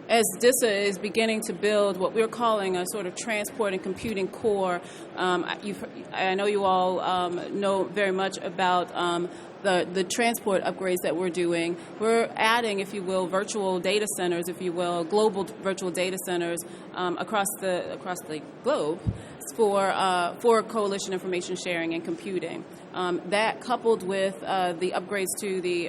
as DISA is beginning to build what we're calling a sort of transport and computing core, I know you all know very much about the transport upgrades that we're doing. We're adding, if you will, virtual data centers, if you will, global virtual data centers across the globe for coalition information sharing and computing. That coupled with the upgrades to the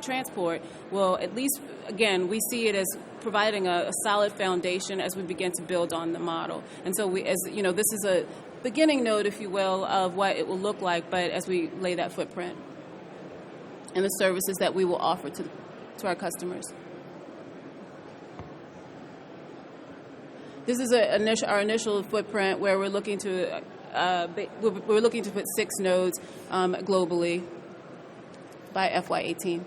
transport will at least, again, we see it as providing a solid foundation as we begin to build on the model. And so this is a beginning node, if you will, of what it will look like, but as we lay that footprint and the services that we will offer to our customers. This is our initial footprint where we're looking to put 6 nodes globally by FY18.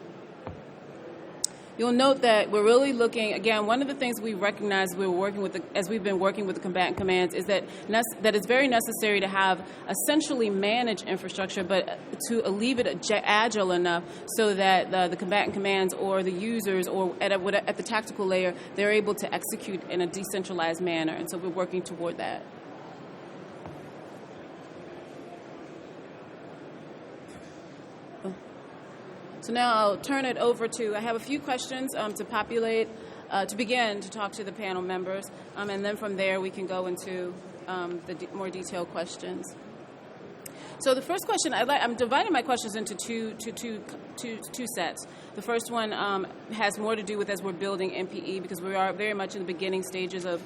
You'll note that we're really looking, again, one of the things we recognize as we've been working with the combatant commands is that it's very necessary to have a centrally managed infrastructure, but to leave it agile enough so that the combatant commands or the users or at the tactical layer, they're able to execute in a decentralized manner. And so we're working toward that. So now I'll turn it over I have a few questions to populate, to begin to talk to the panel members, and then from there we can go into the more detailed questions. So the first question, I'm dividing my questions into two sets. The first one has more to do with as we're building MPE, because we are very much in the beginning stages of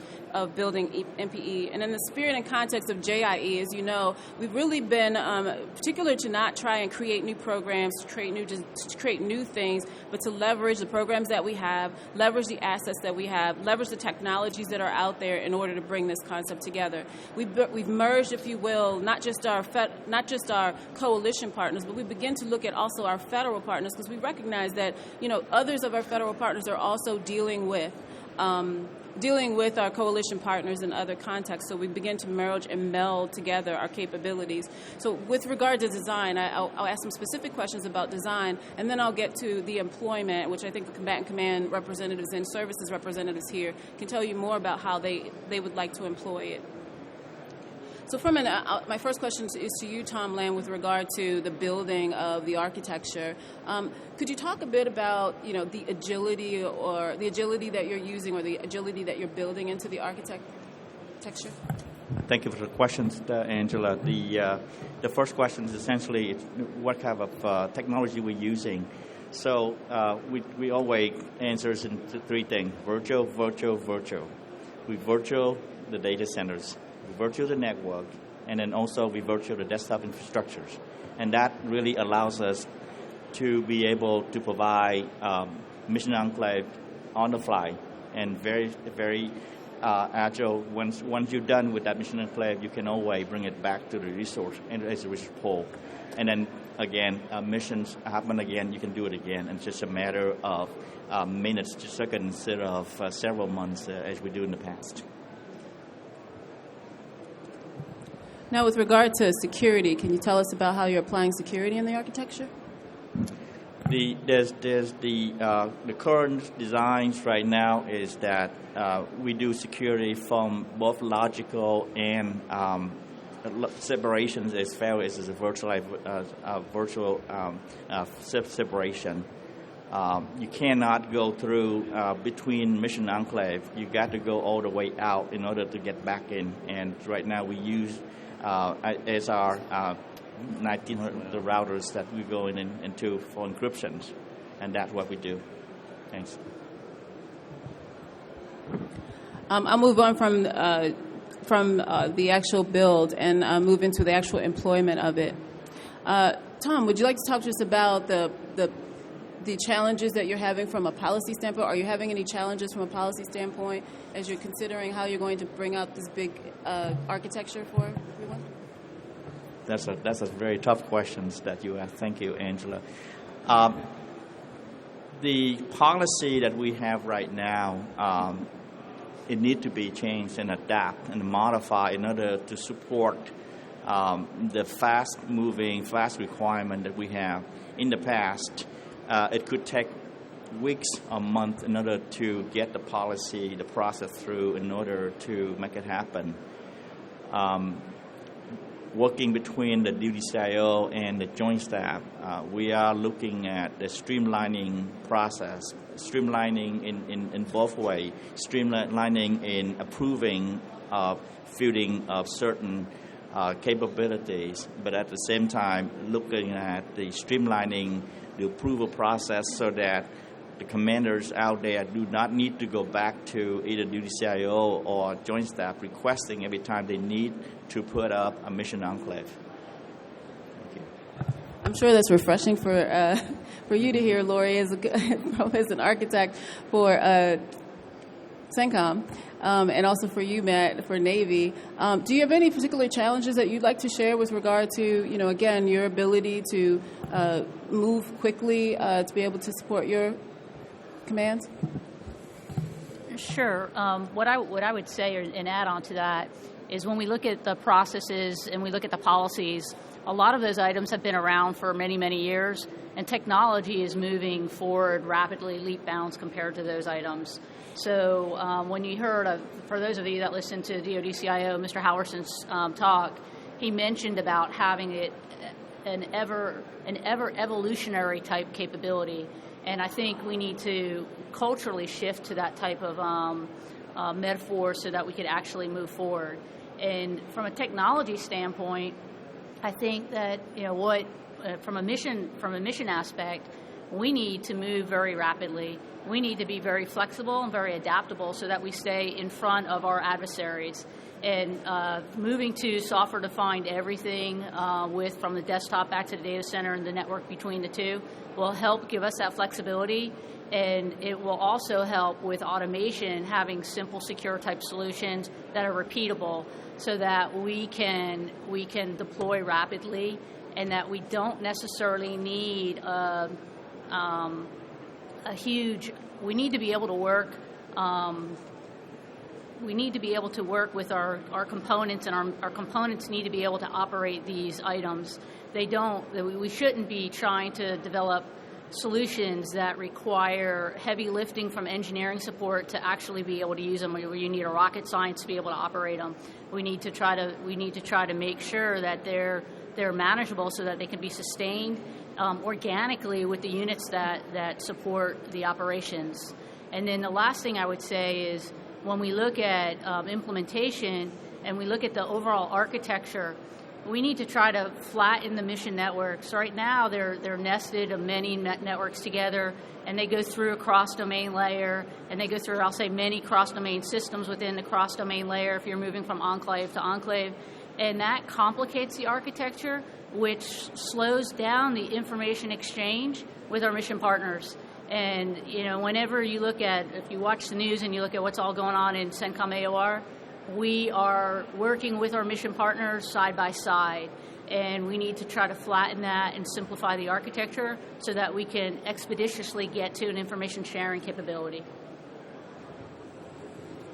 building MPE. And in the spirit and context of JIE, as you know, we've really been particular to not try and create new programs, to create new things, but to leverage the programs that we have, leverage the assets that we have, leverage the technologies that are out there in order to bring this concept together. We've merged, if you will, not just our coalition partners, but we begin to look at also our federal partners, because we recognize that others of our federal partners are also dealing with our coalition partners in other contexts. So we begin to merge and meld together our capabilities. So with regard to design, I'll ask some specific questions about design, and then I'll get to the employment, which I think the combatant command representatives and services representatives here can tell you more about how they would like to employ it. So my first question is to you, Tom Lamb, with regard to the building of the architecture. Could you talk a bit about, the agility that you're using or the agility that you're building into the architecture? Thank you for the questions, Angela. The first question is essentially what kind of technology we're using. So we always answer into 3 things: virtual, virtual, virtual. We virtual the data centers, we virtual the network, and then also we virtual the desktop infrastructures. And that really allows us to be able to provide mission enclave on the fly and very, very agile. Once you're done with that mission enclave, you can always bring it back to the resource and as a resource pool. And then again, missions happen again, you can do it again. And it's just a matter of minutes to seconds instead of several months as we do in the past. Now, with regard to security, can you tell us about how you're applying security in the architecture? There's the current designs right now is that we do security from both logical and separations as well as a virtual separation. You cannot go through between mission enclave. You got to go all the way out in order to get back in. And right now we use as our 1900 the routers that we go into for encryptions, and that's what we do. Thanks. I'll move on from the actual build and move into the actual employment of it. Tom, would you like to talk to us about the challenges that you're having from a policy standpoint? Are you having any challenges from a policy standpoint as you're considering how you're going to bring out this big architecture for everyone? That's a very tough questions that you ask. Thank you, Angela. The policy that we have right now, it needs to be changed and adapt and modify in order to support the fast requirement that we have. In the past, it could take weeks or months in order to get the policy, the process through in order to make it happen. Working between the duty CIO and the joint staff, we are looking at the streamlining process, streamlining in both ways, streamlining in approving of fielding of certain capabilities, but at the same time looking at the streamlining the approval process so that the commanders out there do not need to go back to either duty CIO or joint staff requesting every time they need to put up a mission enclave. Thank you. I'm sure that's refreshing for you to hear, Lori, as an architect for CENTCOM, and also for you, Matt, for Navy. Do you have any particular challenges that you'd like to share with regard to, again, your ability to move quickly to be able to support your commands? Sure. What I would say and add on to that is when we look at the processes and we look at the policies, a lot of those items have been around for many, many years, and technology is moving forward rapidly, leap bounds compared to those items. So when you heard, for those of you that listened to DoD CIO, Mr. Howerson's talk, he mentioned about having an ever evolutionary type capability. And I think we need to culturally shift to that type of metaphor so that we could actually move forward. And from a technology standpoint, I think that from a mission aspect, we need to move very rapidly. We need to be very flexible and very adaptable so that we stay in front of our adversaries. And moving to software-defined everything from the desktop back to the data center and the network between the two will help give us that flexibility, and it will also help with automation, having simple, secure type solutions that are repeatable so that we can deploy rapidly, and that we don't necessarily need a huge. We need to be able to work. We need to be able to work with our components, and our components need to be able to operate these items. We shouldn't be trying to develop solutions that require heavy lifting from engineering support to actually be able to use them, where you need a rocket science to be able to operate them. We need to try to make sure that they're manageable so that they can be sustained organically with the units that support the operations. And then the last thing I would say is, when we look at implementation and we look at the overall architecture, we need to try to flatten the mission networks. Right now, they're nested of many networks together, and they go through a cross-domain layer, and they go through, I'll say, many cross-domain systems within the cross-domain layer if you're moving from enclave to enclave. And that complicates the architecture, which slows down the information exchange with our mission partners. And, whenever you if you watch the news and you look at what's all going on in CENTCOM AOR, we are working with our mission partners side by side, and we need to try to flatten that and simplify the architecture so that we can expeditiously get to an information sharing capability.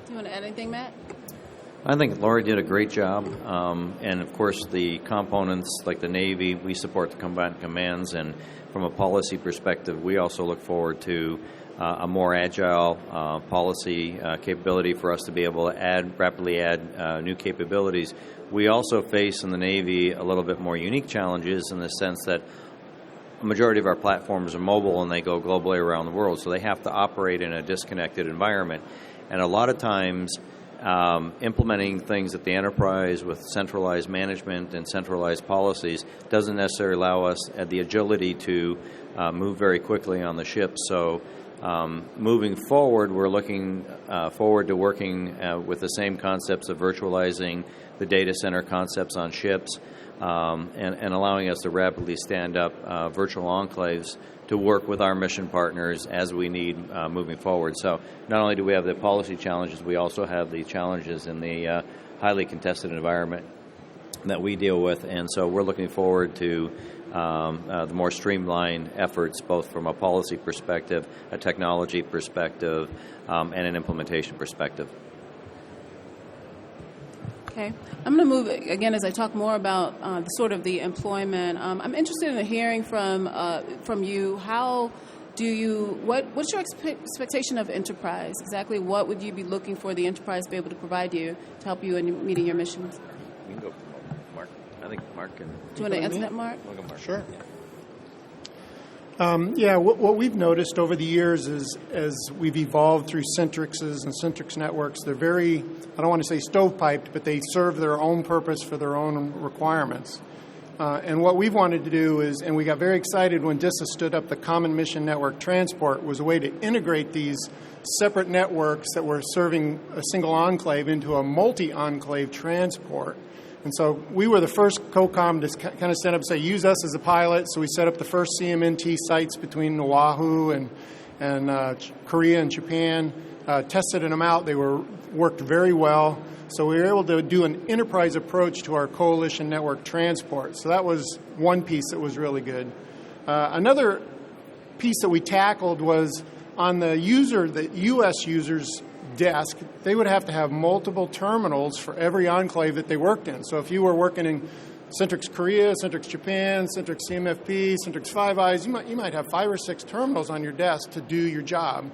Do you want to add anything, Matt? I think Lori did a great job, and of course the components like the Navy, we support the combatant commands, and from a policy perspective, we also look forward to a more agile policy capability for us to be able to rapidly add new capabilities. We also face in the Navy a little bit more unique challenges in the sense that a majority of our platforms are mobile and they go globally around the world, so they have to operate in a disconnected environment. And a lot of times, implementing things at the enterprise with centralized management and centralized policies doesn't necessarily allow us the agility to move very quickly on the ship. So moving forward, we're looking forward to working with the same concepts of virtualizing the data center concepts on ships and allowing us to rapidly stand up virtual enclaves to work with our mission partners as we need moving forward. So not only do we have the policy challenges, we also have the challenges in the highly contested environment that we deal with. And so we're looking forward to the more streamlined efforts, both from a policy perspective, a technology perspective, and an implementation perspective. Okay. I'm going to move, again, as I talk more about the employment. I'm interested in hearing from you how What's your expectation of enterprise? Exactly what would you be looking for the enterprise to be able to provide you to help you in meeting your missions? You can go, Mark. I think Mark can. Do you want to answer that, Mark? We'll go Mark. Sure. What we've noticed over the years is as we've evolved through Centrixes and Centrix networks, they're very, I don't want to say stovepiped, but they serve their own purpose for their own requirements. And what we've wanted to do is, and we got very excited when DISA stood up the Common Mission Network Transport, was a way to integrate these separate networks that were serving a single enclave into a multi-enclave transport. And so we were the first COCOM to kind of set up and say, use us as a pilot. So we set up the first CMNT sites between Oahu and Korea and Japan, tested them out. They worked very well. So we were able to do an enterprise approach to our coalition network transport. So that was one piece that was really good. Another piece that we tackled was on the U.S. user's desk, they would have to have multiple terminals for every enclave that they worked in. So if you were working in Centrix Korea, Centrix Japan, Centrix CMFP, Centrix Five Eyes, you might have 5 or 6 terminals on your desk to do your job.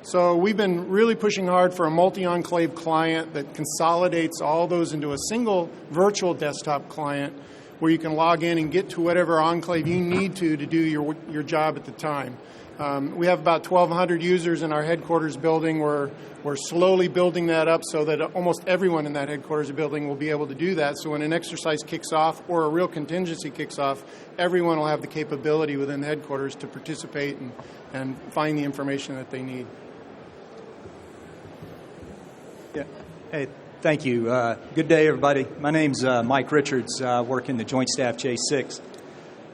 So we've been really pushing hard for a multi-enclave client that consolidates all those into a single virtual desktop client where you can log in and get to whatever enclave you need to do your job at the time. We have about 1,200 users in our headquarters building. We're slowly building that up so that almost everyone in that headquarters building will be able to do that. So when an exercise kicks off or a real contingency kicks off, everyone will have the capability within the headquarters to participate and find the information that they need. Yeah. Hey, thank you. Good day, everybody. My name's Mike Richards. I work in the Joint Staff J6.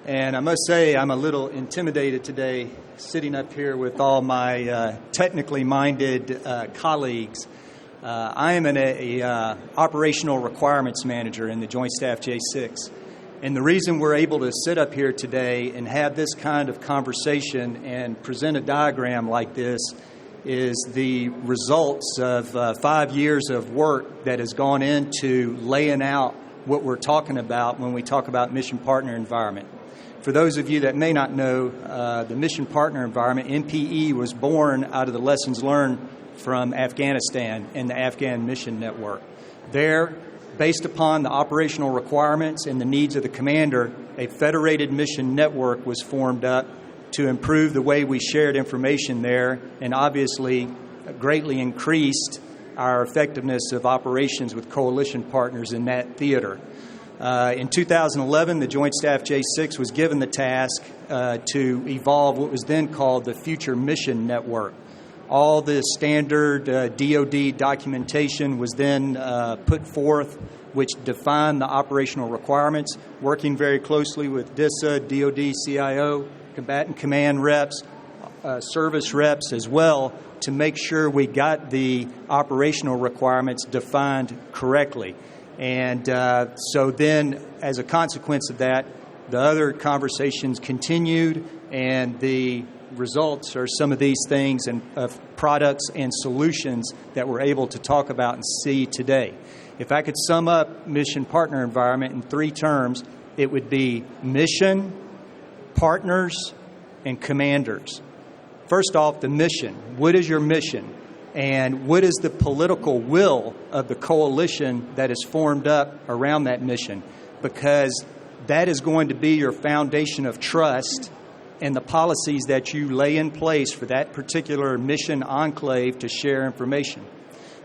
And I must say I'm a little intimidated today sitting up here with all my technically minded colleagues. I am an operational requirements manager in the Joint Staff J6. And the reason we're able to sit up here today and have this kind of conversation and present a diagram like this is the results of 5 years of work that has gone into laying out what we're talking about when we talk about mission partner environment. For those of you that may not know, the mission partner environment, MPE, was born out of the lessons learned from Afghanistan and the Afghan mission network. There, based upon the operational requirements and the needs of the commander, a federated mission network was formed up to improve the way we shared information there and obviously greatly increased our effectiveness of operations with coalition partners in that theater. In 2011, the Joint Staff J6 was given the task to evolve what was then called the Future Mission Network. All the standard DoD documentation was then put forth, which defined the operational requirements, working very closely with DISA, DoD, CIO, combatant command reps, service reps as well, to make sure we got the operational requirements defined correctly. And so then, as a consequence of that, the other conversations continued, and the results are some of these things and of products and solutions that we're able to talk about and see today. If I could sum up mission partner environment in 3 terms, it would be mission, partners, and commanders. First off, the mission. What is your mission? And what is the political will of the coalition that is formed up around that mission? Because that is going to be your foundation of trust and the policies that you lay in place for that particular mission enclave to share information.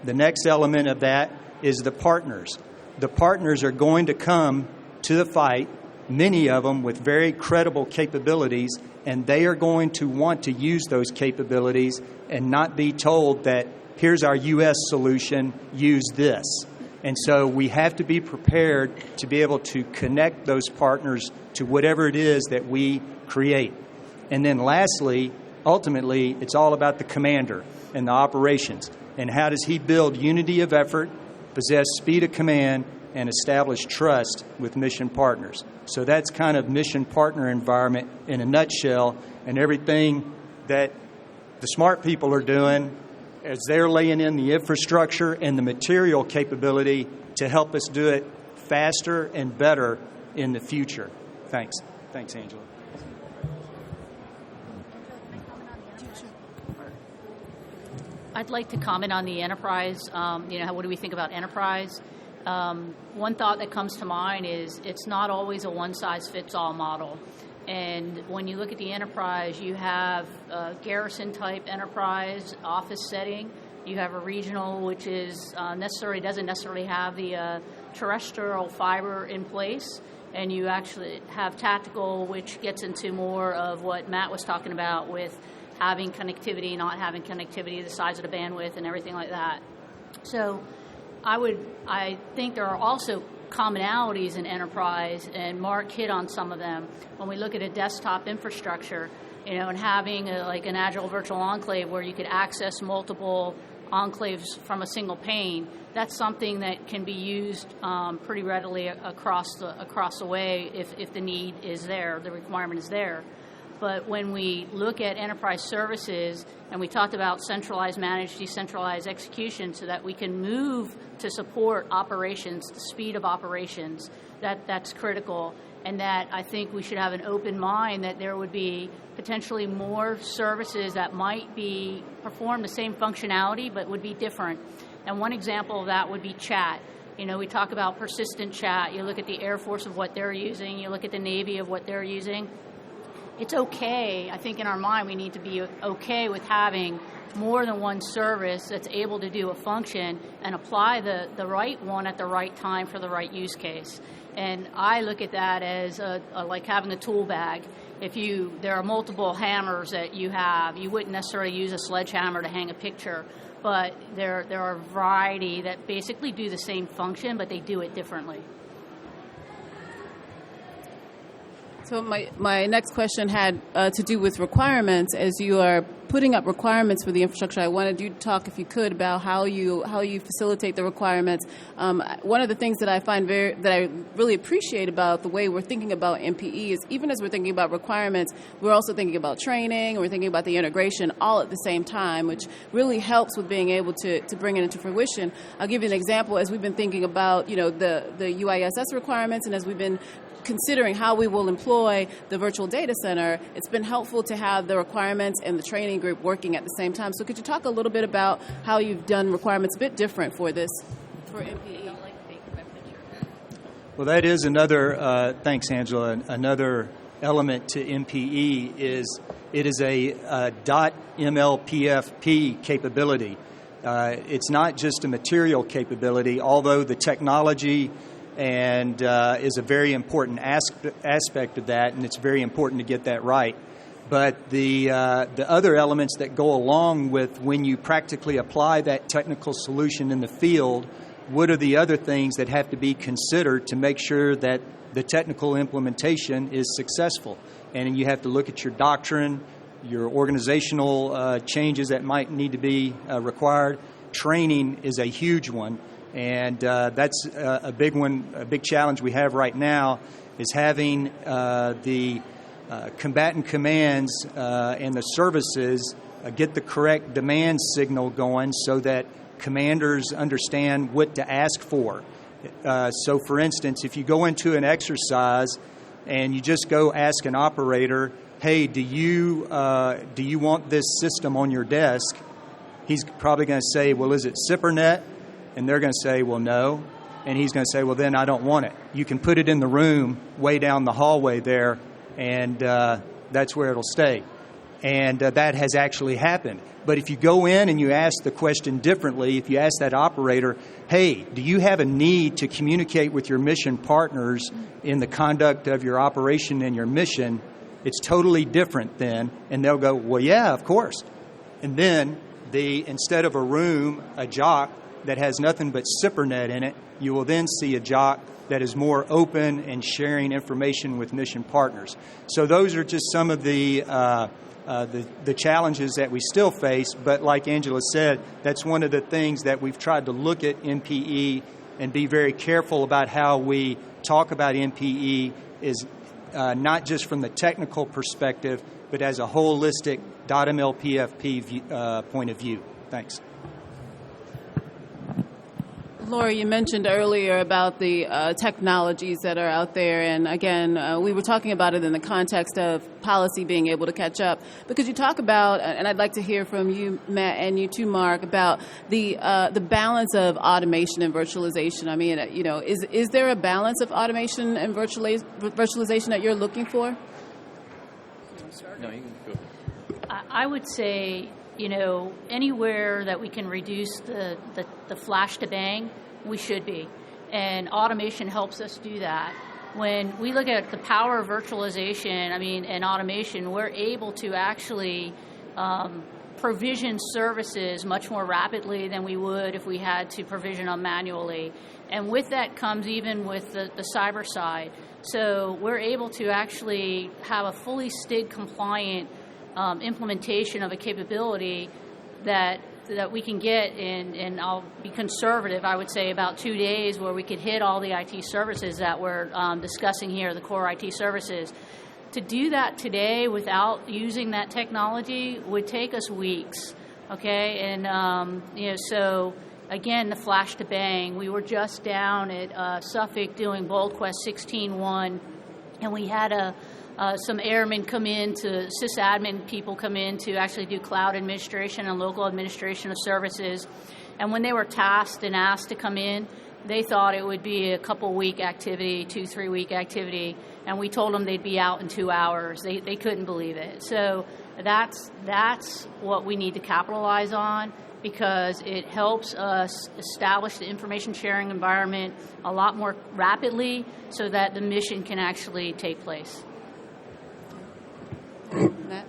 The next element of that is the partners. The partners are going to come to the fight, many of them with very credible capabilities, and they are going to want to use those capabilities and not be told that here's our U.S. solution, use this. And so we have to be prepared to be able to connect those partners to whatever it is that we create. And then lastly, ultimately, it's all about the commander and the operations. And how does he build unity of effort, possess speed of command, and establish trust with mission partners? So that's kind of mission partner environment in a nutshell, and everything that the smart people are doing as they're laying in the infrastructure and the material capability to help us do it faster and better in the future. Thanks. Thanks, Angela. I'd like to comment on the enterprise. What do we think about enterprise? One thought that comes to mind is it's not always a one-size-fits-all model. And when you look at the enterprise, you have a garrison-type enterprise office setting. You have a regional, which is doesn't necessarily have the terrestrial fiber in place. And you actually have tactical, which gets into more of what Matt was talking about with having connectivity, not having connectivity, the size of the bandwidth, and everything like that. So I think there are also commonalities in enterprise, and Mark hit on some of them. When we look at a desktop infrastructure, and having an agile virtual enclave where you could access multiple enclaves from a single pane, that's something that can be used pretty readily across the way if the need is there, the requirement is there. But when we look at enterprise services, and we talked about centralized managed, decentralized execution so that we can move to support operations, the speed of operations, that's critical. And that I think we should have an open mind that there would be potentially more services that might be perform the same functionality but would be different. And one example of that would be chat. We talk about persistent chat. You look at the Air Force of what they're using. You look at the Navy of what they're using. It's okay. I think in our mind we need to be okay with having more than one service that's able to do a function and apply the right one at the right time for the right use case. And I look at that as like having a tool bag. There are multiple hammers that you have, you wouldn't necessarily use a sledgehammer to hang a picture, but there are a variety that basically do the same function, but they do it differently. So my next question had to do with requirements. As you are putting up requirements for the infrastructure, I wanted you to talk, if you could, about how you facilitate the requirements. One of the things that I find that I really appreciate about the way we're thinking about MPE is even as we're thinking about requirements, we're also thinking about training, and we're thinking about the integration all at the same time, which really helps with being able to bring it into fruition. I'll give you an example. As we've been thinking about the UISS requirements, and as we've been considering how we will employ the virtual data center, it's been helpful to have the requirements and the training group working at the same time. So could you talk a little bit about how you've done requirements a bit different for MPE? Well, that is another, thanks Angela, another element to MPE is it is a .mlpfp capability. It's not just a material capability, although the technology and is a very important aspect of that, and it's very important to get that right. But the other elements that go along with when you practically apply that technical solution in the field, what are the other things that have to be considered to make sure that the technical implementation is successful? And you have to look at your doctrine, your organizational changes that might need to be required. Training is a huge one. And that's a big one. A big challenge we have right now is having the combatant commands and the services get the correct demand signal going so that commanders understand what to ask for. So, for instance, if you go into an exercise and you just go ask an operator, "Hey, do you want this system on your desk?" He's probably going to say, "Well, is it SIPRNet?" And they're going to say, "Well, no." And he's going to say, "Well, then I don't want it." You can put it in the room way down the hallway there, and that's where it'll stay. And that has actually happened. But if you go in and you ask the question differently, if you ask that operator, "Hey, do you have a need to communicate with your mission partners in the conduct of your operation and your mission?" It's totally different then. And they'll go, "Well, yeah, of course." And then instead of a room, a JOC that has nothing but SIPRNet in it, you will then see a JOC that is more open and sharing information with mission partners. So those are just some of the challenges that we still face. But like Angela said, that's one of the things that we've tried to look at MPE and be very careful about how we talk about MPE is not just from the technical perspective, but as a holistic .mlpfp point of view. Thanks. Laura, you mentioned earlier about the technologies that are out there, and again, we were talking about it in the context of policy being able to catch up. But could you talk about, and I'd like to hear from you, Matt, and you too, Mark, about the balance of automation and virtualization? I mean, is there a balance of automation and virtualization that you're looking for? No, you can go. I would say, anywhere that we can reduce the flash to bang, we should be. And automation helps us do that. When we look at the power of virtualization, and automation, we're able to actually provision services much more rapidly than we would if we had to provision them manually. And with that comes even with the cyber side. So we're able to actually have a fully STIG compliant implementation of a capability that we can get in, and I'll be conservative, I would say about 2 days, where we could hit all the IT services that we're discussing here, the core IT services. To do that today without using that technology would take us weeks, okay? And, so again, the flash to bang. We were just down at Suffolk doing Bold Quest 16.1, and we had some airmen come in sysadmin people come in to actually do cloud administration and local administration of services. And when they were tasked and asked to come in, they thought it would be a couple-week activity, 2-3 week activity, and we told them they'd be out in 2 hours. They couldn't believe it. So that's what we need to capitalize on, because it helps us establish the information sharing environment a lot more rapidly so that the mission can actually take place. Matt?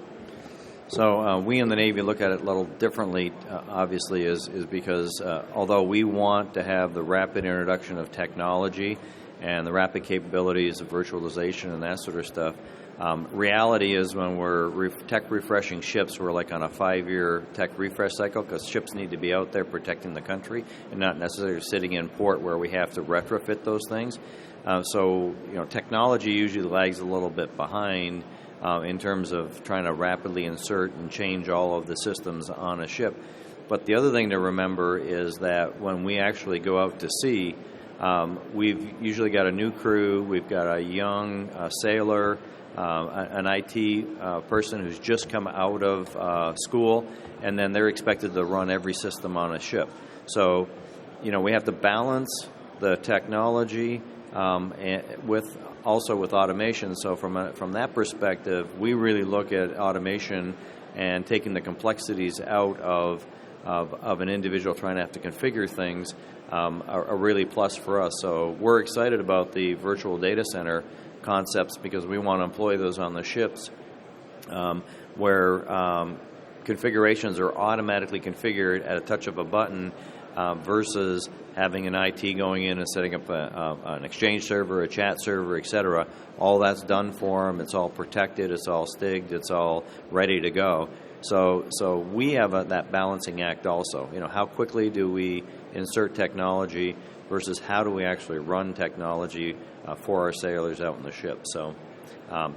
So we in the Navy look at it a little differently, obviously, is because although we want to have the rapid introduction of technology and the rapid capabilities of virtualization and that sort of stuff, reality is when we're tech refreshing ships, we're like on a 5-year tech refresh cycle, because ships need to be out there protecting the country and not necessarily sitting in port where we have to retrofit those things. So technology usually lags a little bit behind in terms of trying to rapidly insert and change all of the systems on a ship. But the other thing to remember is that when we actually go out to sea, we've usually got a new crew, we've got a young sailor, an IT person who's just come out of school, and then they're expected to run every system on a ship. So, we have to balance the technology with automation. So from that perspective, we really look at automation and taking the complexities out of an individual trying to have to configure things are really plus for us. So we're excited about the virtual data center concepts because we want to employ those on the ships where configurations are automatically configured at a touch of a button versus having an IT going in and setting up an Exchange server, a chat server, etc. All that's done for them. It's all protected. It's all stigged. It's all ready to go. So we have that balancing act also. How quickly do we insert technology versus how do we actually run technology for our sailors out in the ship? So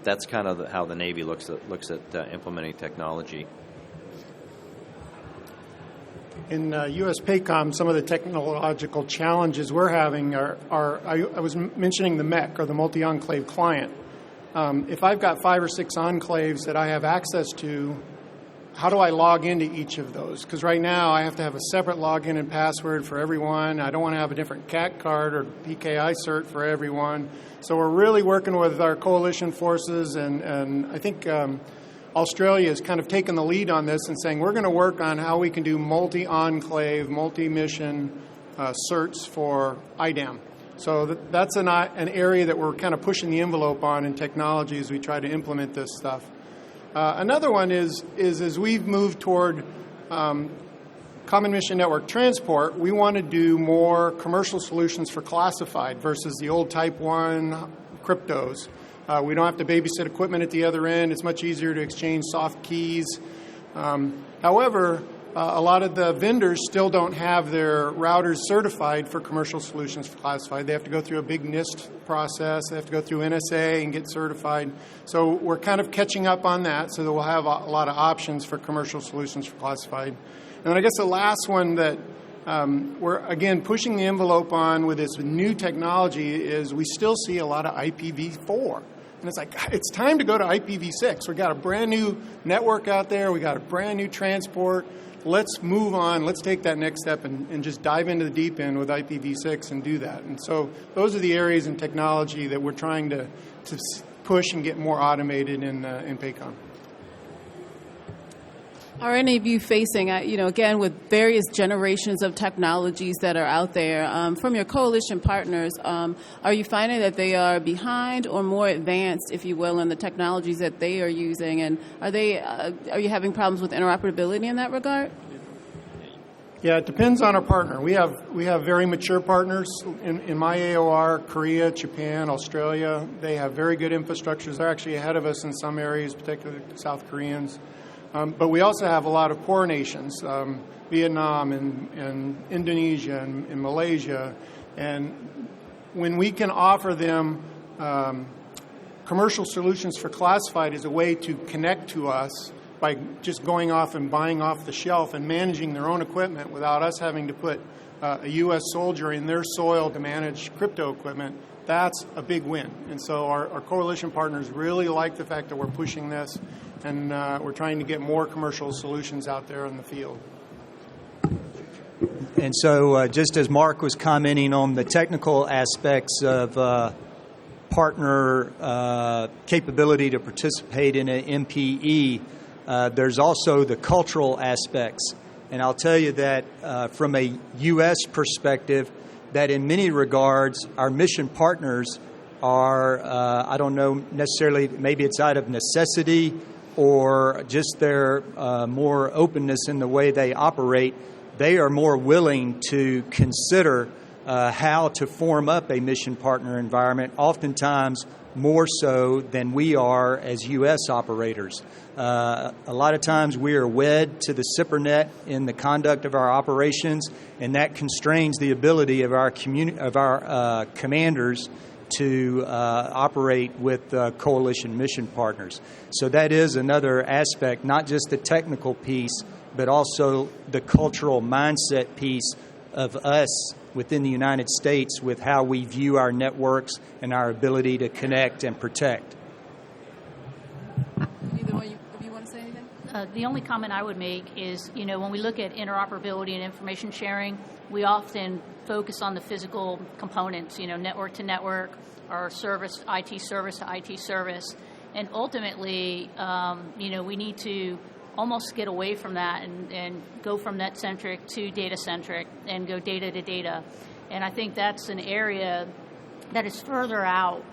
that's kind of how the Navy looks at implementing technology. In U.S. PACOM, some of the technological challenges we're having are I was mentioning the MEC, or the multi-enclave client. If I've got 5 or 6 enclaves that I have access to, how do I log into each of those? Because right now I have to have a separate login and password for everyone. I don't want to have a different CAT card or PKI cert for everyone. So we're really working with our coalition forces, and I think Australia has kind of taken the lead on this and saying we're going to work on how we can do multi-enclave, multi-mission certs for IDAM. So that's an area that we're kind of pushing the envelope on in technology as we try to implement this stuff. Another one is as we've moved toward Common Mission Network Transport, we want to do more commercial solutions for classified versus the old Type 1 cryptos. We don't have to babysit equipment at the other end. It's much easier to exchange soft keys. However, a lot of the vendors still don't have their routers certified for commercial solutions for classified. They have to go through a big NIST process. They have to go through NSA and get certified. So we're kind of catching up on that so that we'll have a lot of options for commercial solutions for classified. And then I guess the last one that we're, again, pushing the envelope on with this new technology is we still see a lot of IPv4. And it's like, it's time to go to IPv6. We've got a brand new network out there. We got a brand new transport. Let's move on. Let's take that next step and just dive into the deep end with IPv6 and do that. And so those are the areas in technology that we're trying to push and get more automated in PACOM. Are any of you facing, again, with various generations of technologies that are out there, from your coalition partners, are you finding that they are behind or more advanced, if you will, in the technologies that they are using? And are you having problems with interoperability in that regard? Yeah, it depends on our partner. We have very mature partners in my AOR, Korea, Japan, Australia. They have very good infrastructures. They're actually ahead of us in some areas, particularly South Koreans. But we also have a lot of poor nations, Vietnam and Indonesia and Malaysia. And when we can offer them commercial solutions for classified as a way to connect to us by just going off and buying off the shelf and managing their own equipment without us having to put a U.S. soldier in their soil to manage crypto equipment, that's a big win. And so our coalition partners really like the fact that we're pushing this, and we're trying to get more commercial solutions out there in the field. And so just as Mark was commenting on the technical aspects of partner capability to participate in an MPE, there's also the cultural aspects. And I'll tell you that from a U.S. perspective, that in many regards, our mission partners are, I don't know necessarily, maybe it's out of necessity or just their more openness in the way they operate, they are more willing to consider how to form up a mission partner environment, oftentimes more so than we are as U.S. operators. A lot of times we are wed to the SIPRNet in the conduct of our operations, and that constrains the ability of our commanders to operate with coalition mission partners. So that is another aspect, not just the technical piece, but also the cultural mindset piece of us within the United States with how we view our networks and our ability to connect and protect. Either one of you want to say anything? The only comment I would make is, when we look at interoperability and information sharing, we often focus on the physical components, network to network, or service, IT service to IT service. And ultimately, we need to almost get away from that and go from net-centric to data-centric and go data to data. And I think that's an area that is further out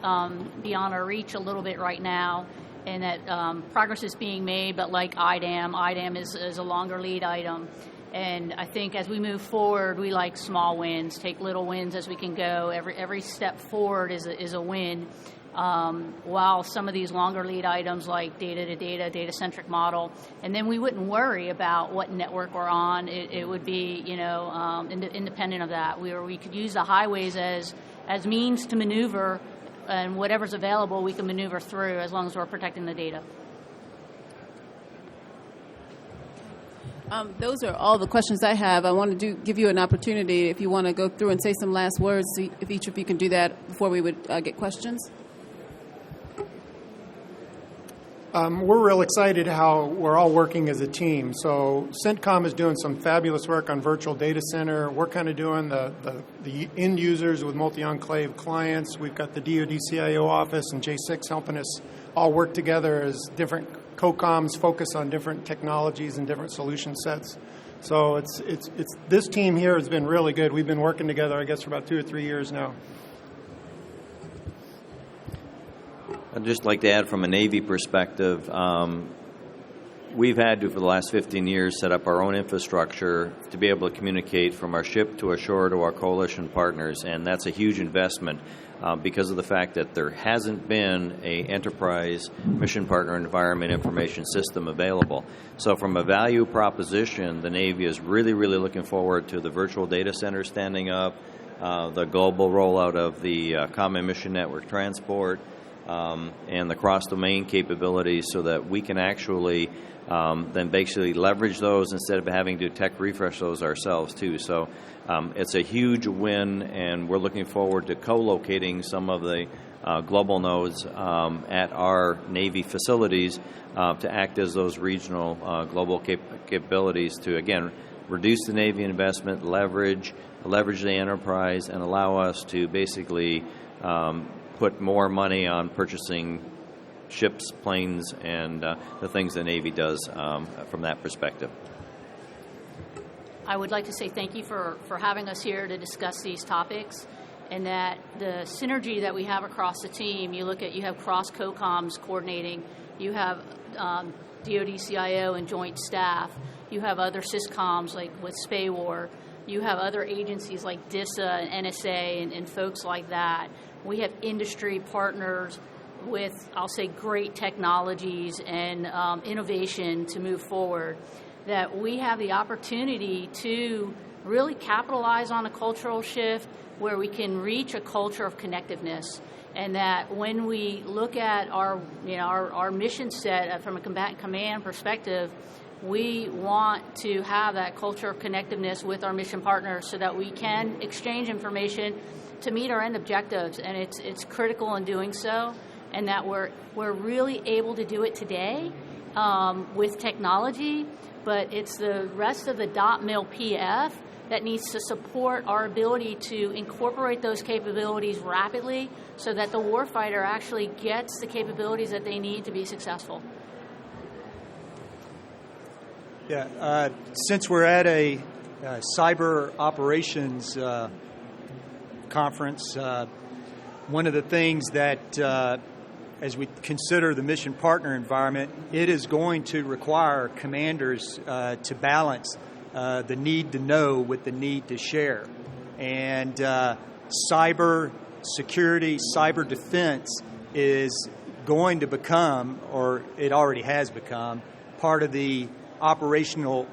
beyond our reach a little bit right now, and that progress is being made, but like IDAM is a longer lead item. And I think as we move forward, we like small wins, take little wins as we can go. Every step forward is a win. While some of these longer lead items like data-to-data, data-centric model, and then we wouldn't worry about what network we're on. It would be, independent of that. We could use the highways as means to maneuver, and whatever's available we can maneuver through as long as we're protecting the data. Those are all the questions I have. I want to give you an opportunity if you want to go through and say some last words, see if each of you can do that before we would get questions. We're real excited how we're all working as a team. So CENTCOM is doing some fabulous work on virtual data center. We're kind of doing the end users with multi-enclave clients. We've got the DoD CIO office and J6 helping us all work together as different COCOMs focus on different technologies and different solution sets. So it's this team here has been really good. We've been working together, I guess, for about 2 or 3 years now. I'd just like to add from a Navy perspective, we've had to, for the last 15 years, set up our own infrastructure to be able to communicate from our ship to our shore to our coalition partners, and that's a huge investment because of the fact that there hasn't been a enterprise mission partner environment information system available. So from a value proposition, the Navy is really, really looking forward to the virtual data center standing up, the global rollout of the Common Mission Network Transport, and the cross-domain capabilities so that we can actually then basically leverage those instead of having to tech refresh those ourselves too. So it's a huge win, and we're looking forward to co-locating some of the global nodes at our Navy facilities to act as those regional global capabilities to, again, reduce the Navy investment, leverage the enterprise, and allow us to basically put more money on purchasing ships, planes, and the things the Navy does from that perspective. I would like to say thank you for having us here to discuss these topics, and that the synergy that we have across the team, you have cross-COCOMs coordinating, you have DoD CIO and Joint Staff, you have other SysComs like with SPAWAR, you have other agencies like DISA and NSA and folks like that. We have industry partners with, I'll say, great technologies and innovation to move forward, that we have the opportunity to really capitalize on a cultural shift where we can reach a culture of connectiveness, and that when we look at our mission set from a combatant command perspective, we want to have that culture of connectiveness with our mission partners so that we can exchange information to meet our end objectives, and it's critical in doing so, and that we're really able to do it today with technology, but it's the rest of the .mil PF that needs to support our ability to incorporate those capabilities rapidly so that the warfighter actually gets the capabilities that they need to be successful. Yeah, since we're at a cyber operations conference, one of the things that as we consider the mission partner environment, it is going to require commanders to balance the need to know with the need to share. And cyber security, cyber defense is going to become, or it already has become, part of the operational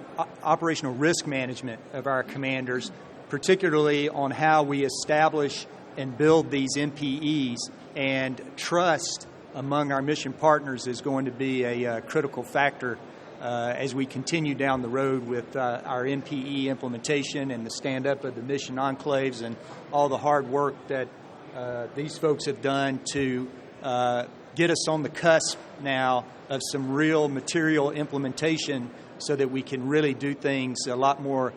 risk management of our commanders, particularly on how we establish and build these MPEs, and trust among our mission partners is going to be a critical factor as we continue down the road with our MPE implementation and the stand-up of the mission enclaves and all the hard work that these folks have done to get us on the cusp now of some real material implementation so that we can really do things a lot more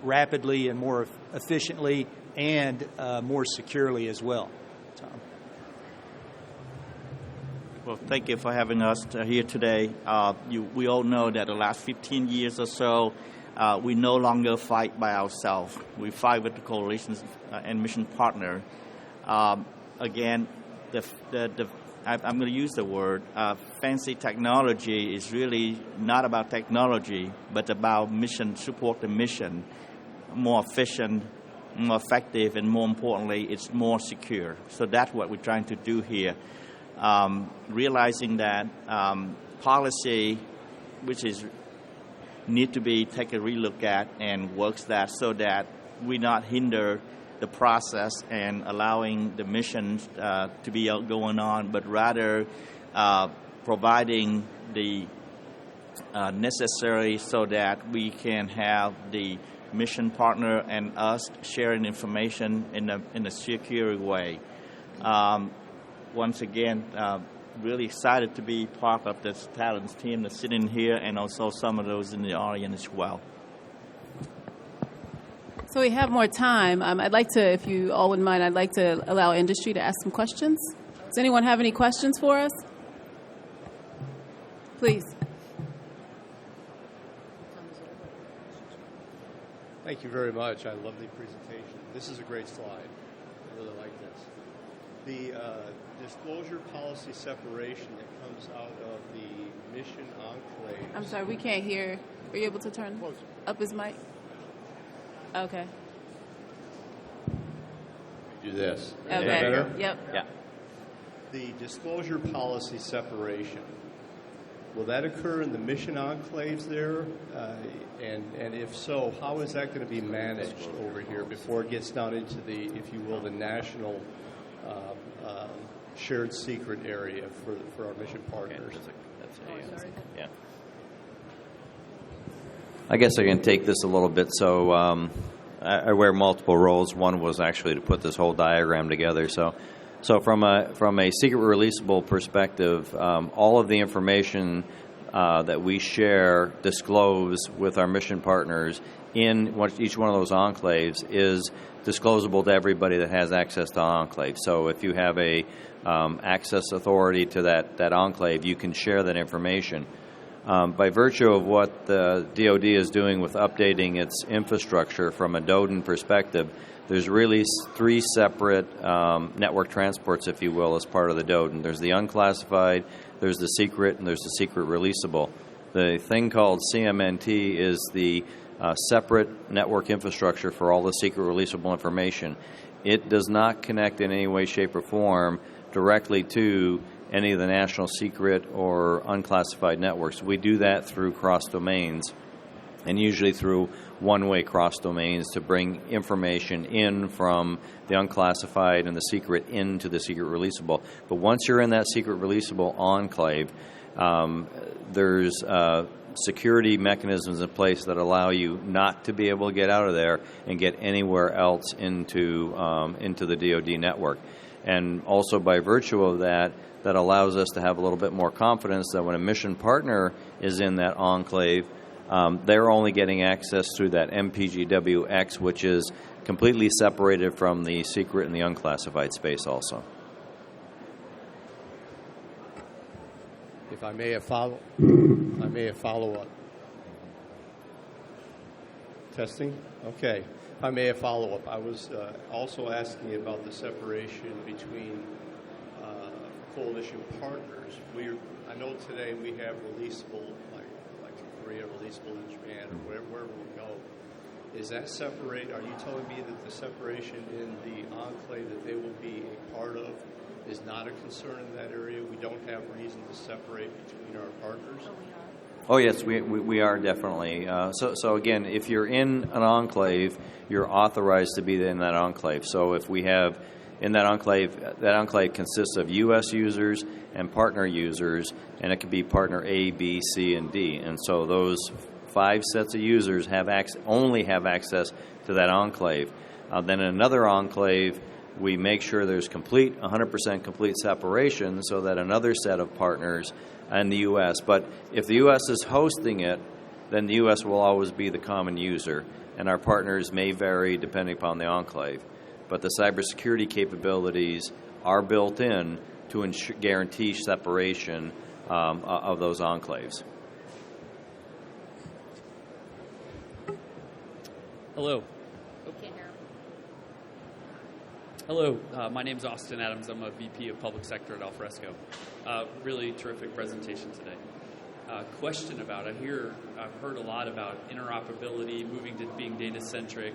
rapidly and more efficiently and more securely as well. Tom. Well, thank you for having us here today. We all know that the last 15 years or so, we no longer fight by ourselves. We fight with the coalitions and mission partner. Again, I'm going to use the word fancy technology is really not about technology, but about mission, support the mission, more efficient, more effective, and more importantly, it's more secure. So that's what we're trying to do here. Realizing that policy, which is need to be taken a relook at and works that so that we not hinder the process and allowing the missions to be going on, but rather providing the necessary so that we can have the mission partner and us sharing information in a secure way. Once again, really excited to be part of this talents team that's sitting here, and also some of those in the audience as well. So we have more time. I'd like to, if you all wouldn't mind, I'd like to allow industry to ask some questions. Does anyone have any questions for us? Please. Thank you very much. I love the presentation. This is a great slide. I really like this. The disclosure policy separation that comes out of the mission enclave. I'm sorry, we can't hear. Are you able to turn up his mic? Okay. Do this. Okay. Better? Yep. Yeah. The disclosure policy separation. Will that occur in the mission enclaves there? And if so, how is that going to be managed over here before it gets down into the, if you will, the national shared secret area for our mission partners. Yeah. I guess I can take this a little bit. So I wear multiple roles. One was actually to put this whole diagram together. So from a secret releasable perspective, all of the information that we share, disclose with our mission partners in each one of those enclaves is disclosable to everybody that has access to enclave. So if you have a access authority to that enclave, you can share that information. By virtue of what the DoD is doing with updating its infrastructure from a DoDN perspective, there's really three separate network transports, if you will, as part of the DoDN. There's the unclassified, there's the secret, and there's the secret releasable. The thing called CMNT is the separate network infrastructure for all the secret releasable information. It does not connect in any way, shape, or form directly to any of the national secret or unclassified networks. We do that through cross domains, and usually through one-way cross domains to bring information in from the unclassified and the secret into the secret releasable. But once you're in that secret releasable enclave, there's security mechanisms in place that allow you not to be able to get out of there and get anywhere else into the DoD network. And also by virtue of that allows us to have a little bit more confidence that when a mission partner is in that enclave, they're only getting access through that MPGWX, which is completely separated from the secret and the unclassified space also. If I may have follow-up. Testing? Okay. If I may have follow-up. I was also asking about the separation between coalition partners. I know today we have releasable, like Korea, releasable in Japan, or wherever we go. Is that separate? Are you telling me that the separation in the enclave that they will be a part of is not a concern in that area? We don't have reason to separate between our partners? Oh, yes, we are definitely. So again, if you're in an enclave, you're authorized to be in that enclave. So if we have in that enclave consists of U.S. users and partner users, and it could be partner A, B, C, and D. And so those 5 sets of users only have access to that enclave. Then in another enclave, we make sure there's 100% complete separation so that another set of partners and the U.S. But if the U.S. is hosting it, then the U.S. will always be the common user, and our partners may vary depending upon the enclave. But the cybersecurity capabilities are built in to guarantee separation of those enclaves. Hello. Hello, my name is Austin Adams. I'm a VP of Public Sector at Alfresco. Really terrific presentation today. Question about, I've heard a lot about interoperability, moving to being data-centric.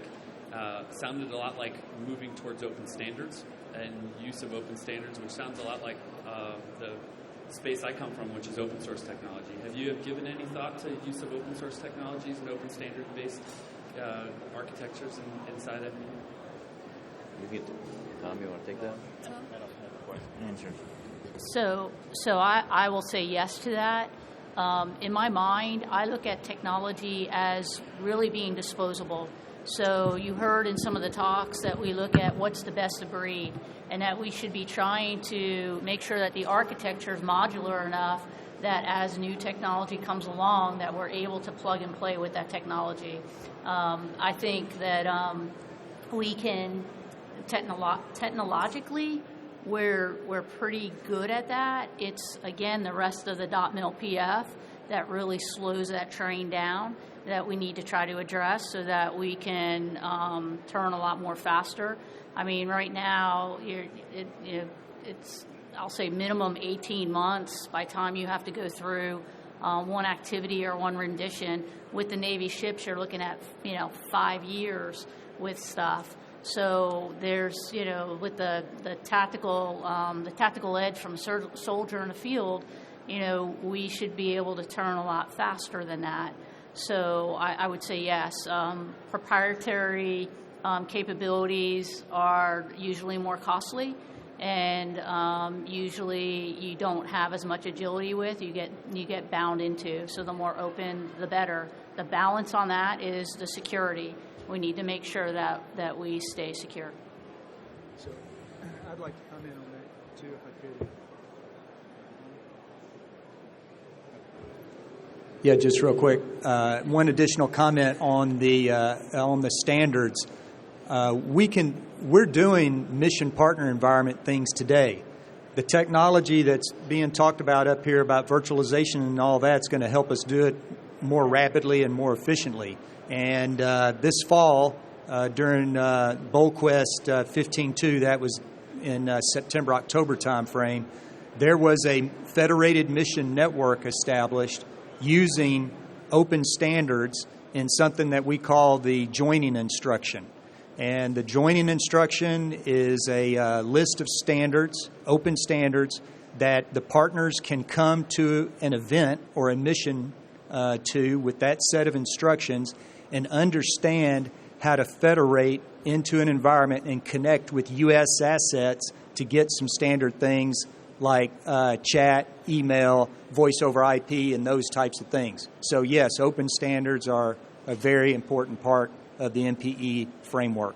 Sounded a lot like moving towards open standards and use of open standards, which sounds a lot like the space I come from, which is open source technology. Have you given any thought to use of open source technologies and open standard-based architectures inside of Tom, you want to take that? Answer. So I will say yes to that. In my mind, I look at technology as really being disposable. So you heard in some of the talks that we look at what's the best of breed, and that we should be trying to make sure that the architecture is modular enough that as new technology comes along, that we're able to plug and play with that technology. I think that we can technologically, we're pretty good at that. It's, again, the rest of the .mil PF that really slows that train down that we need to try to address so that we can turn a lot more faster. I mean, right now, it's, I'll say, minimum 18 months by the time you have to go through one activity or one rendition. With the Navy ships, you're looking at, 5 years with stuff. So there's, with the tactical edge from a soldier in the field, we should be able to turn a lot faster than that. So I would say yes. Proprietary capabilities are usually more costly, and usually you don't have as much agility with. You get bound into. So the more open, the better. The balance on that is the security. We need to make sure that we stay secure. So I'd like to comment on that too, if I could. Yeah, just real quick. One additional comment on the standards. We're doing mission partner environment things today. The technology that's being talked about up here about virtualization and all that's going to help us do it more rapidly and more efficiently. And this fall, during BoldQuest 15.2, that was in September-October timeframe, there was a federated mission network established using open standards in something that we call the joining instruction. And the joining instruction is a list of standards, open standards, that the partners can come to an event or a mission to with that set of instructions and understand how to federate into an environment and connect with U.S. assets to get some standard things like chat, email, voice over IP, and those types of things. So yes, open standards are a very important part of the MPE framework.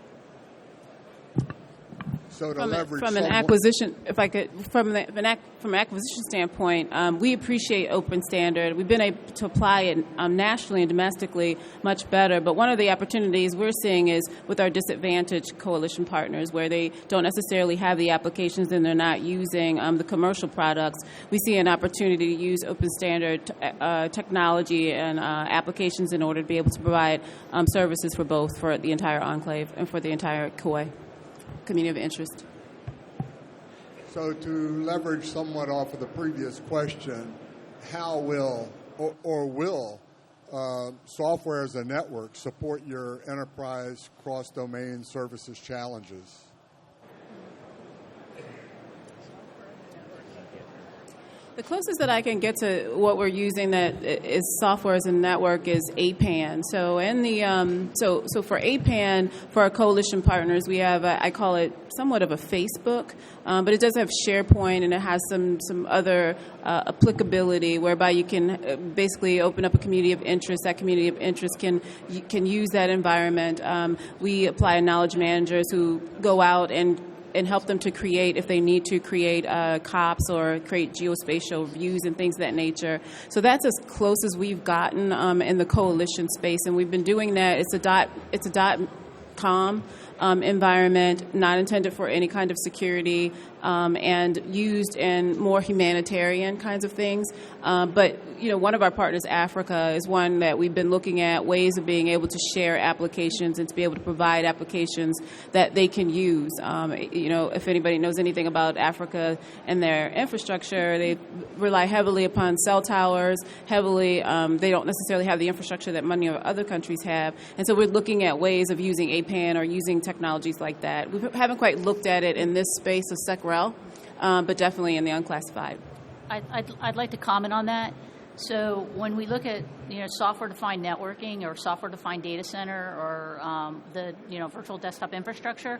So to leverage from an acquisition, if I could, from an acquisition standpoint, we appreciate open standard. We've been able to apply it nationally and domestically much better. But one of the opportunities we're seeing is with our disadvantaged coalition partners, where they don't necessarily have the applications and they're not using the commercial products. We see an opportunity to use open standard technology and applications in order to be able to provide services for both, for the entire enclave and for the entire COI. Community of interest. So to leverage somewhat off of the previous question, how will software as a network support your enterprise cross-domain services challenges? The closest that I can get to what we're using that is software as a network is APAN. So so for APAN, for our coalition partners, we have I call it somewhat of a Facebook, but it does have SharePoint and it has some other applicability whereby you can basically open up a community of interest. That community of interest can use that environment. We apply knowledge managers who go out and help them to create, if they need to create COPS or create geospatial views and things of that nature. So that's as close as we've gotten in the coalition space, and we've been doing that. It's a .com environment, not intended for any kind of security, and used in more humanitarian kinds of things. But one of our partners, Africa, is one that we've been looking at ways of being able to share applications and to be able to provide applications that they can use. If anybody knows anything about Africa and their infrastructure, they rely heavily upon cell towers. They don't necessarily have the infrastructure that many of other countries have. And so we're looking at ways of using APAN or using technologies like that. We haven't quite looked at it in this space of SecRel, but definitely in the unclassified. I'd like to comment on that. So when we look at software-defined networking or software-defined data center or the virtual desktop infrastructure,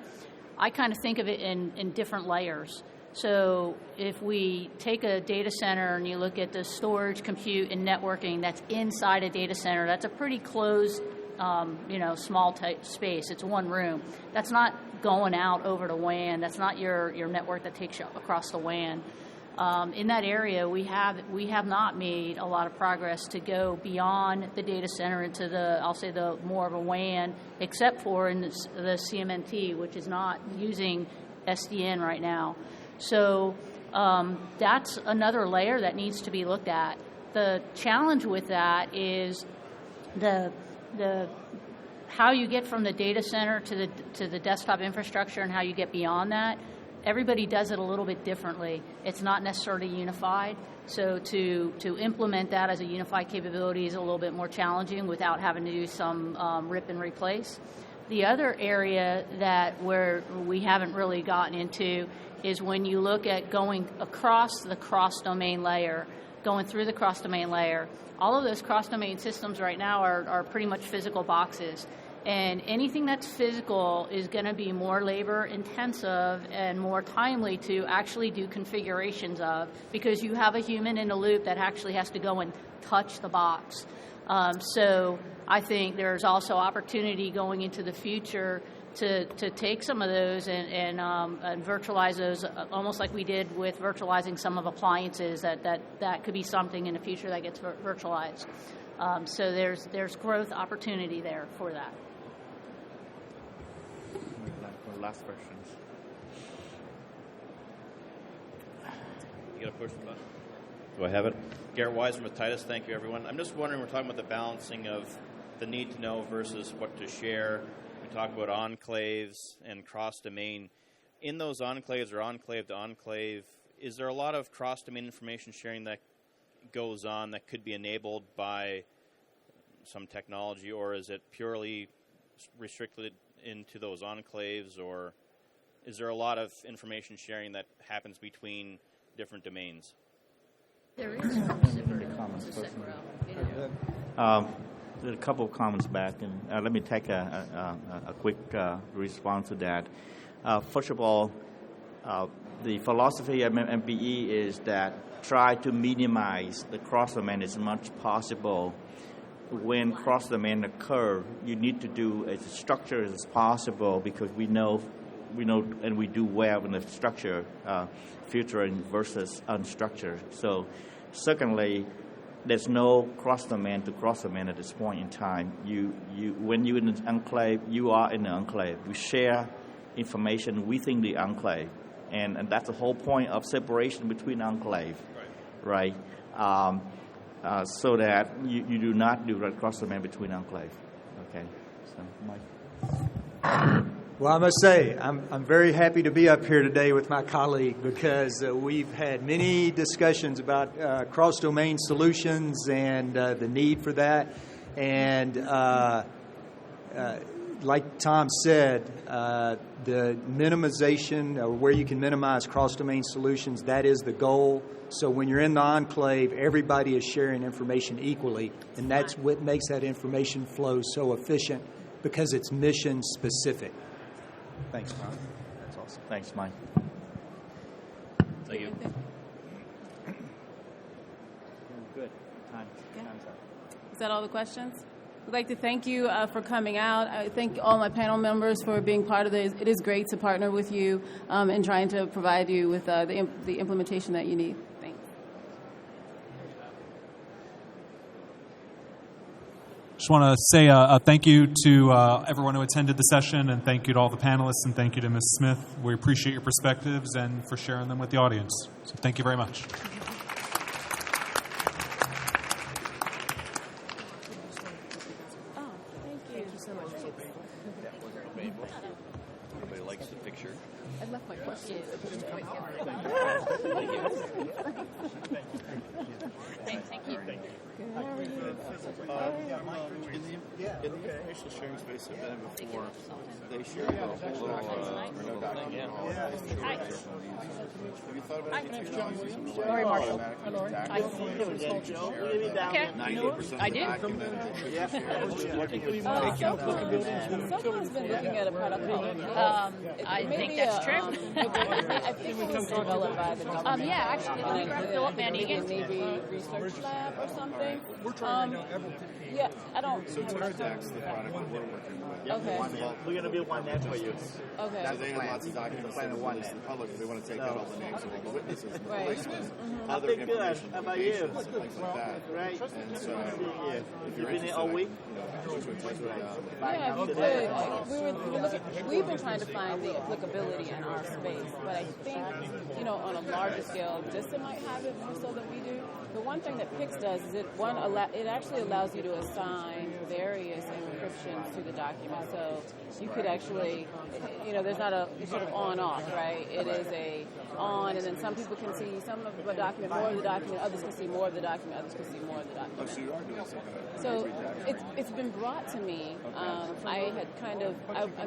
I kind of think of it in different layers. So if we take a data center and you look at the storage, compute, and networking that's inside a data center, that's a pretty closed, small type space. It's one room. That's not going out over the WAN. That's not your network that takes you across the WAN. In that area, we have not made a lot of progress to go beyond the data center into the more of a WAN, except for in the CMNT, which is not using SDN right now. So that's another layer that needs to be looked at. The challenge with that is the how you get from the data center to the desktop infrastructure and how you get beyond that. Everybody does it a little bit differently. It's not necessarily unified. So to implement that as a unified capability is a little bit more challenging without having to do some rip and replace. The other area where we haven't really gotten into is when you look at going across the cross-domain layer, going through the cross-domain layer. All of those cross-domain systems right now are pretty much physical boxes. And anything that's physical is going to be more labor intensive and more timely to actually do configurations of, because you have a human in the loop that actually has to go and touch the box. So I think there's also opportunity going into the future to take some of those and virtualize those, almost like we did with virtualizing some of appliances. That could be something in the future that gets virtualized. So there's growth opportunity there for that. Last questions. You got a push button? Do I have it? Garrett Wiseman with Titus. Thank you, everyone. I'm just wondering, we're talking about the balancing of the need to know versus what to share. We talk about enclaves and cross-domain. In those enclaves or enclave to enclave, is there a lot of cross-domain information sharing that goes on that could be enabled by some technology, or is it purely restricted into those enclaves, or is there a lot of information sharing that happens between different domains? There is Comments first. A couple of comments back, and let me take a quick response to that. First of all, the philosophy of MPE is that try to minimize the cross-domain as much possible. When cross-domain occur, you need to do as structured as possible, because we know, and we do well in the structure filtering versus unstructured. So, secondly, there's no cross-domain to cross-domain at this point in time. When you're in an enclave, you are in the enclave. We share information within the enclave, and that's the whole point of separation between enclave, right? So that you do not do that cross-domain between enclave. Okay, so Mike. Well, I must say, I'm very happy to be up here today with my colleague, because we've had many discussions about cross-domain solutions and the need for that. And like Tom said, the minimization, where you can minimize cross-domain solutions, that is the goal. So when you're in the enclave, everybody is sharing information equally, and that's what makes that information flow so efficient, because it's mission specific. Thanks, Tom. That's awesome. Thanks, Mike. Thank you. Good. Time's up. Is that all the questions? We'd like to thank you for coming out. I thank all my panel members for being part of this. It is great to partner with you and trying to provide you with the implementation that you need. Thanks. Just want to say a thank you to everyone who attended the session, and thank you to all the panelists, and thank you to Ms. Smith. We appreciate your perspectives and for sharing them with the audience. So thank you very much. Everybody likes the picture. I left my question. Thank you. In the information sharing space I've been in before, they share a little thing. Have you thought about it? Lori Marshall. Hi. Okay. I do. Someone's been looking at a product I think that's true. I think it was developed by the government. Yeah, actually, we grabbed Philip Van Egan. Maybe research lab or something. Yeah, I don't. So TurTax, the product that we're working with. Okay. We're going to build one net for you. Okay. So they have lots of documents that release to the public, but they want to take out all the names of all the witnesses and Right. policemen, I've other been good. information, How about you? locations, and things like that. Right. And so, Yeah. if You've you're been here interested, all week? put you in touch with Yeah, we could. We've been trying to find the applicability in our space, but I think, on a larger scale, DISA might have it more so than we do. The one thing that PIX does is it actually allows you to assign various encryptions to the document. So you could actually, there's not a sort of on-off, right? It is a on, and then some people can see some of the document, more of the document, others can see more of the document, others can see more of the document. so you are doing some kind of So it's been brought to me. I'm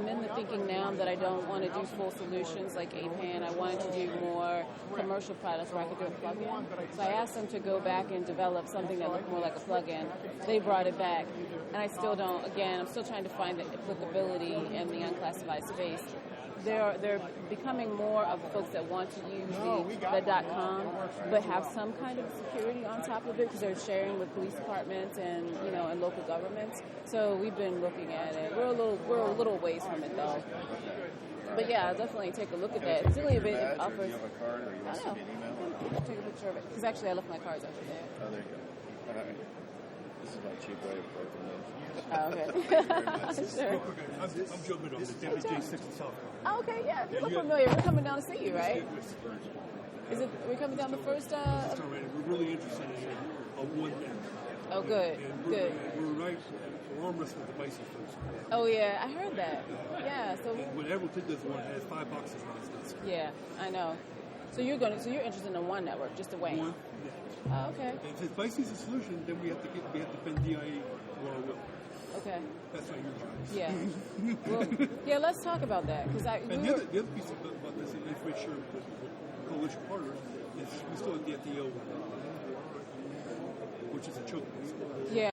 in the thinking now that I don't want to do full solutions like APAN. I wanted to do more commercial products where I could do a plug-in. So I asked them to go back and develop something that looked more like a plug-in. They brought it back, and I still don't. Again, and I'm still trying to find the applicability in the unclassified space. They're becoming more of the folks that want to use the .com, but have some kind of security on top of it because they're sharing with police departments and and local governments. So we've been looking at it. We're a little ways from it though. But yeah, definitely take a look at that. Particularly if it offers. Do you have a card, or you want to send me an email? Take a picture of it because actually I left my cards over there. Oh, there you go. All right. This is my cheap way of breaking news. Oh, okay. Sure. I'm Joe Middle, the Deputy J6 in South Carolina. Oh, okay, yeah. You look familiar. We're coming down to see you, right? Is it? We're coming down the first. We're really interested in one thing. Oh, good, good. We're arm wrestling with the Bison first. Oh yeah, I heard that. Yeah, so. Whenever this one has 5 boxes on its desk. Yeah, I know. So you're interested in the one network, just the Wayne. One. Oh, okay. And if Bison's a solution, then we have to defend DIA or our will. Okay. That's not your job. Yeah. Well, yeah, let's talk about that because the other piece about this information with coalition partners is we still have the FDO, which is a choke piece. Yeah.